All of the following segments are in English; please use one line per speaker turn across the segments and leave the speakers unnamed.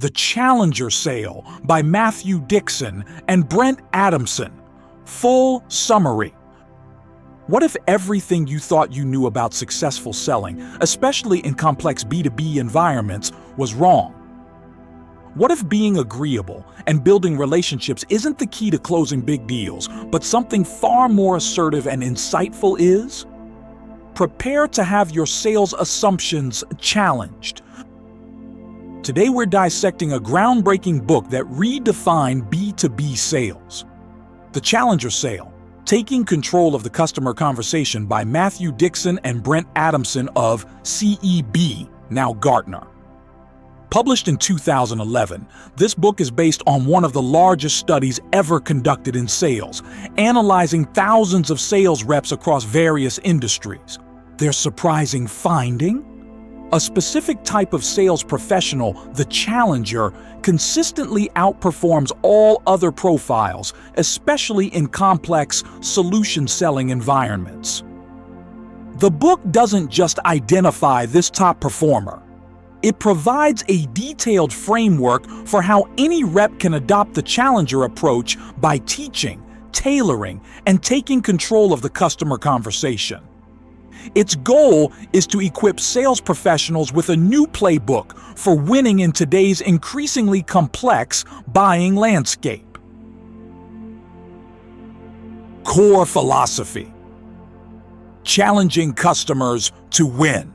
The Challenger Sale by Matthew Dixon and Brent Adamson. Full summary. What if everything you thought you knew about successful selling, especially in complex B2B environments, was wrong? What if being agreeable and building relationships isn't the key to closing big deals, but something far more assertive and insightful is? Prepare to have your sales assumptions challenged. Today we're dissecting a groundbreaking book that redefined B2B sales. The Challenger Sale, Taking Control of the Customer Conversation by Matthew Dixon and Brent Adamson of CEB, now Gartner. Published in 2011, this book is based on one of the largest studies ever conducted in sales, analyzing thousands of sales reps across various industries. Their surprising finding? A specific type of sales professional, the challenger, consistently outperforms all other profiles, especially in complex, solution-selling environments. The book doesn't just identify this top performer. It provides a detailed framework for how any rep can adopt the challenger approach by teaching, tailoring, and taking control of the customer conversation. Its goal is to equip sales professionals with a new playbook for winning in today's increasingly complex buying landscape. Core philosophy: challenging customers to win.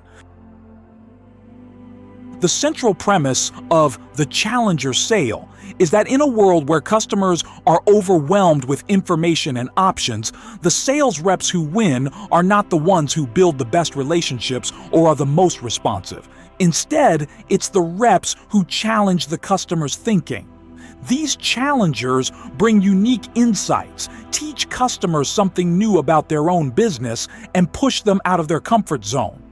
The central premise of the Challenger Sale is that in a world where customers are overwhelmed with information and options, the sales reps who win are not the ones who build the best relationships or are the most responsive. Instead, it's the reps who challenge the customer's thinking. These challengers bring unique insights, teach customers something new about their own business, and push them out of their comfort zone.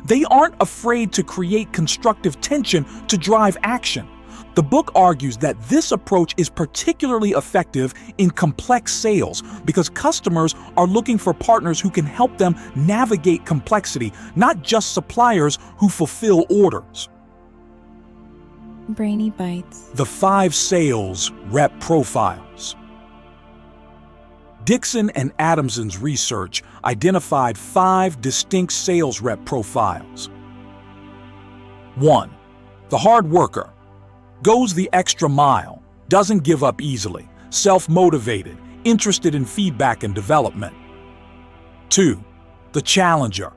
They aren't afraid to create constructive tension to drive action. The book argues that this approach is particularly effective in complex sales because customers are looking for partners who can help them navigate complexity, not just suppliers who fulfill orders.
Brainy Bytes.
The 5 Sales Rep Profiles. Dixon and Adamson's research identified 5 distinct sales rep profiles. 1. The hard worker. Goes the extra mile, doesn't give up easily, self-motivated, interested in feedback and development. 2. The challenger.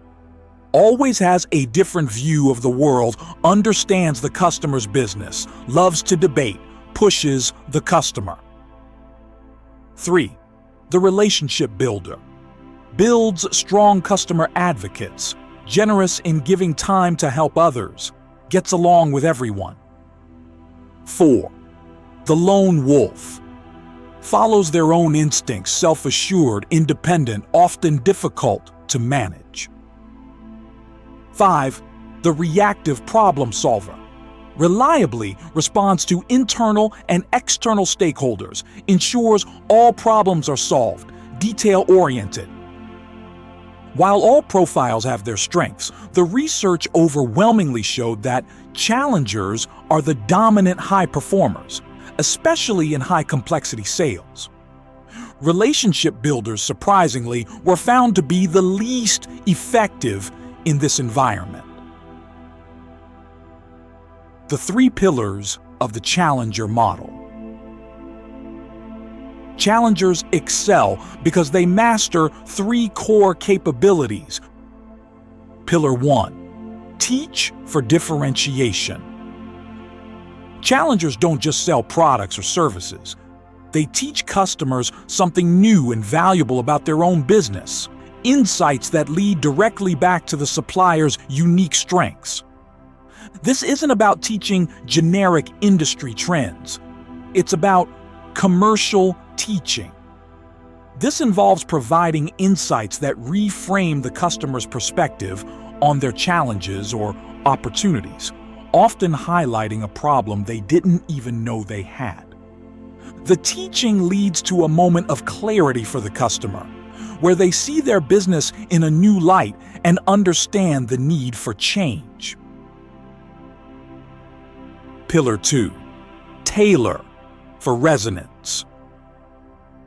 Always has a different view of the world, understands the customer's business, loves to debate, pushes the customer. 3. The relationship builder. Builds strong customer advocates, generous in giving time to help others, gets along with everyone. 4. The lone wolf. Follows their own instincts, self-assured, independent, often difficult to manage. 5. The reactive problem solver. Reliably responds to internal and external stakeholders, ensures all problems are solved, detail-oriented. While all profiles have their strengths, the research overwhelmingly showed that challengers are the dominant high performers, especially in high-complexity sales. Relationship builders, surprisingly, were found to be the least effective in this environment. The 3 pillars of the challenger model. Challengers excel because they master 3 core capabilities. Pillar 1. Teach for differentiation. Challengers don't just sell products or services. They teach customers something new and valuable about their own business, insights that lead directly back to the supplier's unique strengths. This isn't about teaching generic industry trends. It's about commercial teaching. This involves providing insights that reframe the customer's perspective on their challenges or opportunities, often highlighting a problem they didn't even know they had. The teaching leads to a moment of clarity for the customer, where they see their business in a new light and understand the need for change. Pillar 2. Tailor for resonance.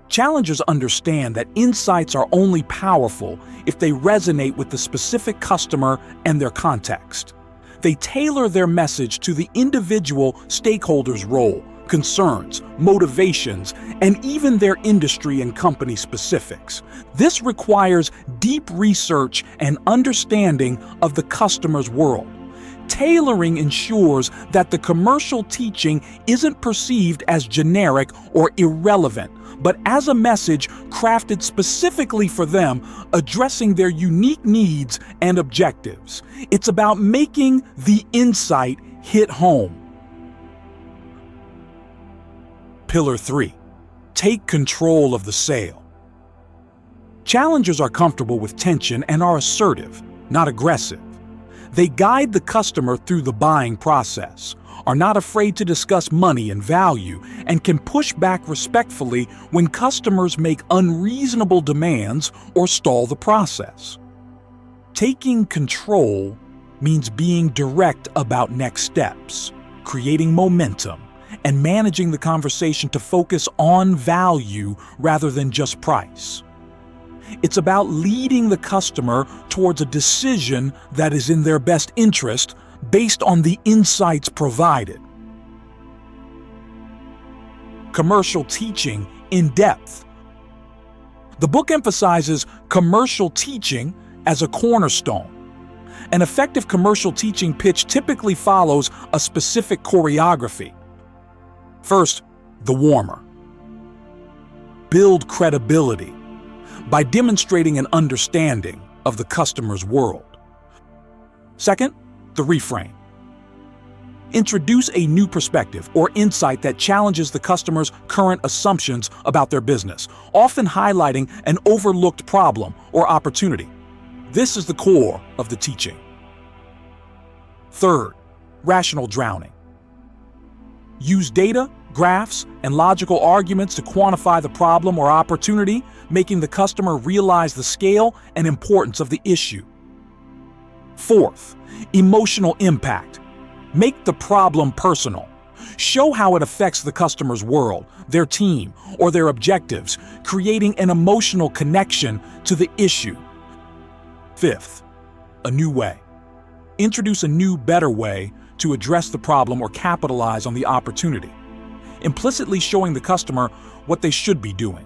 Challengers understand that insights are only powerful if they resonate with the specific customer and their context. They tailor their message to the individual stakeholder's role, concerns, motivations, and even their industry and company specifics. This requires deep research and understanding of the customer's world. Tailoring ensures that the commercial teaching isn't perceived as generic or irrelevant, but as a message crafted specifically for them, addressing their unique needs and objectives. It's about making the insight hit home. Pillar 3. Take control of the sale. Challengers are comfortable with tension and are assertive, not aggressive. They guide the customer through the buying process, are not afraid to discuss money and value, and can push back respectfully when customers make unreasonable demands or stall the process. Taking control means being direct about next steps, creating momentum, and managing the conversation to focus on value rather than just price. It's about leading the customer towards a decision that is in their best interest based on the insights provided. Commercial teaching in depth. The book emphasizes commercial teaching as a cornerstone. An effective commercial teaching pitch typically follows a specific choreography. First, the warmer. Build credibility by demonstrating an understanding of the customer's world. Second, the reframe. Introduce a new perspective or insight that challenges the customer's current assumptions about their business, often highlighting an overlooked problem or opportunity. This is the core of the teaching. Third, rational drowning. Use data, graphs, and logical arguments to quantify the problem or opportunity, making the customer realize the scale and importance of the issue. Fourth, emotional impact. Make the problem personal. Show how it affects the customer's world, their team, or their objectives, creating an emotional connection to the issue. Fifth, a new way. Introduce a new, better way to address the problem or capitalize on the opportunity, implicitly showing the customer what they should be doing.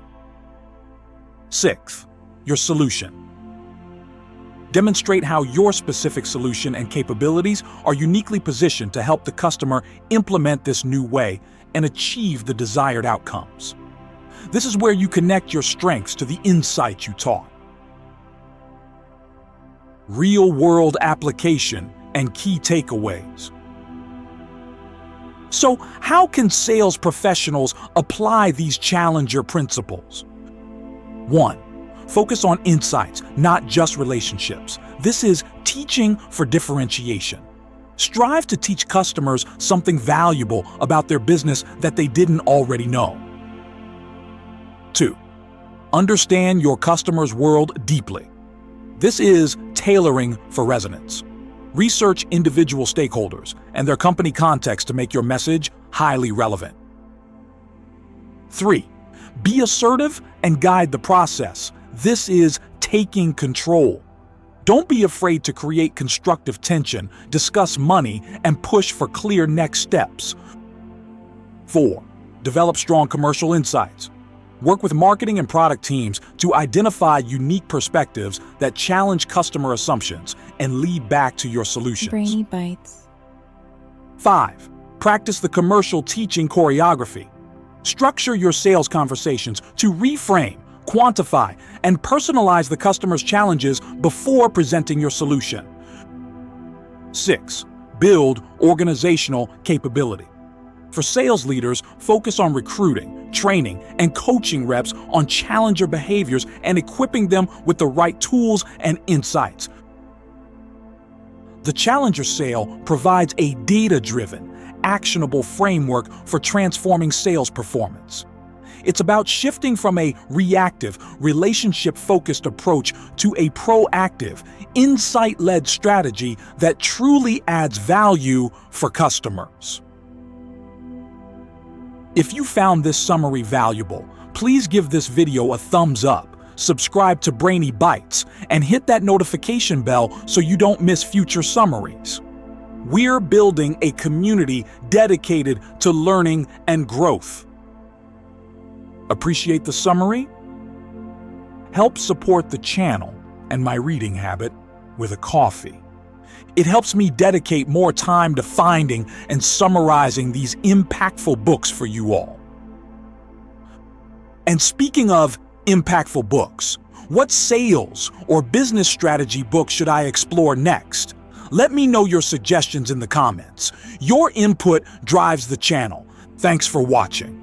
Sixth, your solution. Demonstrate how your specific solution and capabilities are uniquely positioned to help the customer implement this new way and achieve the desired outcomes. This is where you connect your strengths to the insight you taught. Real-world application and key takeaways. So, how can sales professionals apply these challenger principles? 1. Focus on insights, not just relationships. This is teaching for differentiation. Strive to teach customers something valuable about their business that they didn't already know. 2. Understand your customer's world deeply. This is tailoring for resonance. Research individual stakeholders and their company context to make your message highly relevant. 3. Be assertive and guide the process. This is taking control. Don't be afraid to create constructive tension, discuss money, and push for clear next steps. 4. Develop strong commercial insights. Work with marketing and product teams to identify unique perspectives that challenge customer assumptions and lead back to your solutions.
Brainy Bytes.
5. Practice the commercial teaching choreography. Structure your sales conversations to reframe, quantify, and personalize the customer's challenges before presenting your solution. 6. Build organizational capability. For sales leaders, focus on recruiting, training, and coaching reps on challenger behaviors and equipping them with the right tools and insights. The Challenger Sale provides a data-driven, actionable framework for transforming sales performance. It's about shifting from a reactive, relationship-focused approach to a proactive, insight-led strategy that truly adds value for customers. If you found this summary valuable, please give this video a thumbs up, subscribe to Brainy Bytes, and hit that notification bell so you don't miss future summaries. We're building a community dedicated to learning and growth. Appreciate the summary? Help support the channel and my reading habit with a coffee. It helps me dedicate more time to finding and summarizing these impactful books for you all. And speaking of impactful books, what sales or business strategy book should I explore next? Let me know your suggestions in the comments. Your input drives the channel. Thanks for watching.